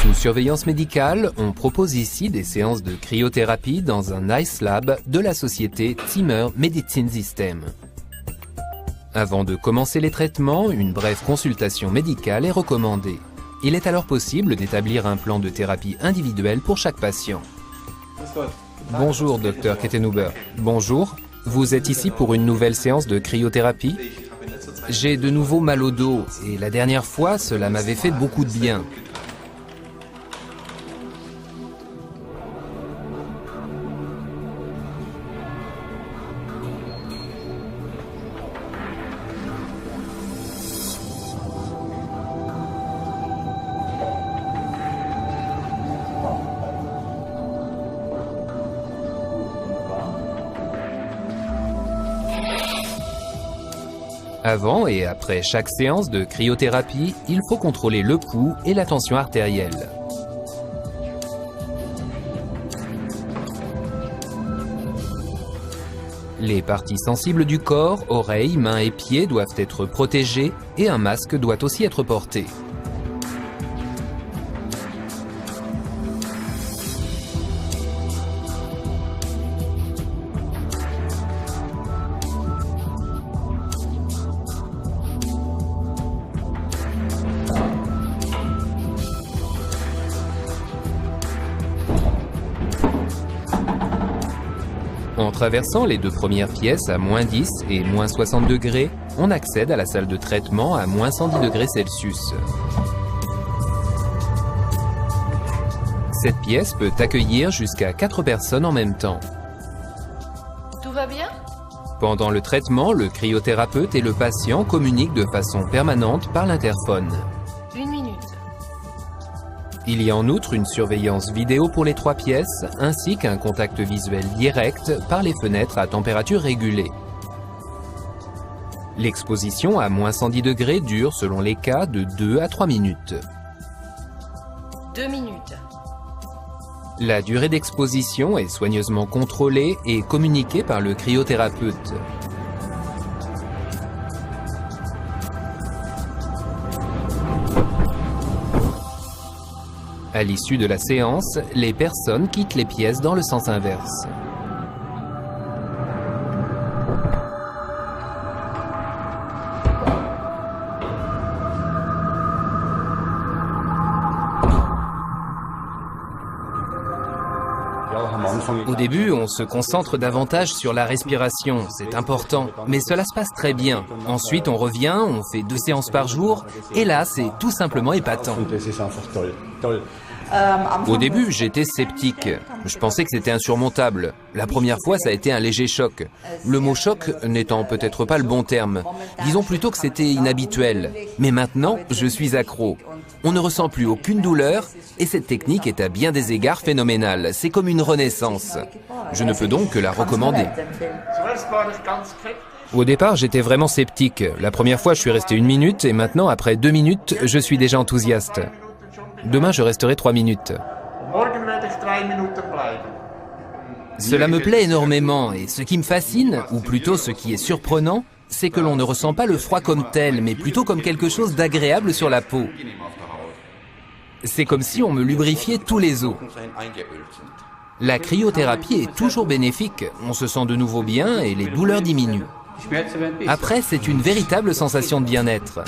Sous surveillance médicale, on propose ici des séances de cryothérapie dans un Ice Lab de la société Zimmer Medizinsystem. Avant de commencer les traitements, une brève consultation médicale est recommandée. Il est alors possible d'établir un plan de thérapie individuel pour chaque patient. Bonjour, Dr Kettenhuber. Bonjour. Vous êtes ici pour une nouvelle séance de cryothérapie? J'ai de nouveau mal au dos et la dernière fois, cela m'avait fait beaucoup de bien. Avant et après chaque séance de cryothérapie, il faut contrôler le pouls et la tension artérielle. Les parties sensibles du corps, oreilles, mains et pieds doivent être protégées et un masque doit aussi être porté. En traversant les deux premières pièces à -10 et -60 degrés, on accède à la salle de traitement à -110 degrés Celsius. Cette pièce peut accueillir jusqu'à 4 personnes en même temps. Tout va bien? Pendant le traitement, le cryothérapeute et le patient communiquent de façon permanente par l'interphone. 1 minute. Il y a en outre une surveillance vidéo pour les 3 pièces, ainsi qu'un contact visuel direct par les fenêtres à température régulée. L'exposition à -110 degrés dure, selon les cas, de 2 à 3 minutes. 2 minutes. La durée d'exposition est soigneusement contrôlée et communiquée par le cryothérapeute. À l'issue de la séance, les personnes quittent les pièces dans le sens inverse. Au début, on se concentre davantage sur la respiration, c'est important, mais cela se passe très bien. Ensuite, on revient, on fait 2 séances par jour, et là, c'est tout simplement épatant. Au début, j'étais sceptique. Je pensais que c'était insurmontable. La première fois, ça a été un léger choc. Le mot choc n'étant peut-être pas le bon terme. Disons plutôt que c'était inhabituel. Mais maintenant, je suis accro. On ne ressent plus aucune douleur et cette technique est à bien des égards phénoménale. C'est comme une renaissance. Je ne peux donc que la recommander. Au départ, j'étais vraiment sceptique. La première fois, je suis resté 1 minute et maintenant, après 2 minutes, je suis déjà enthousiaste. Demain, je resterai 3 minutes. Cela me plaît énormément et ce qui me fascine, ou plutôt ce qui est surprenant, c'est que l'on ne ressent pas le froid comme tel, mais plutôt comme quelque chose d'agréable sur la peau. C'est comme si on me lubrifiait tous les os. La cryothérapie est toujours bénéfique, on se sent de nouveau bien et les douleurs diminuent. Après, c'est une véritable sensation de bien-être.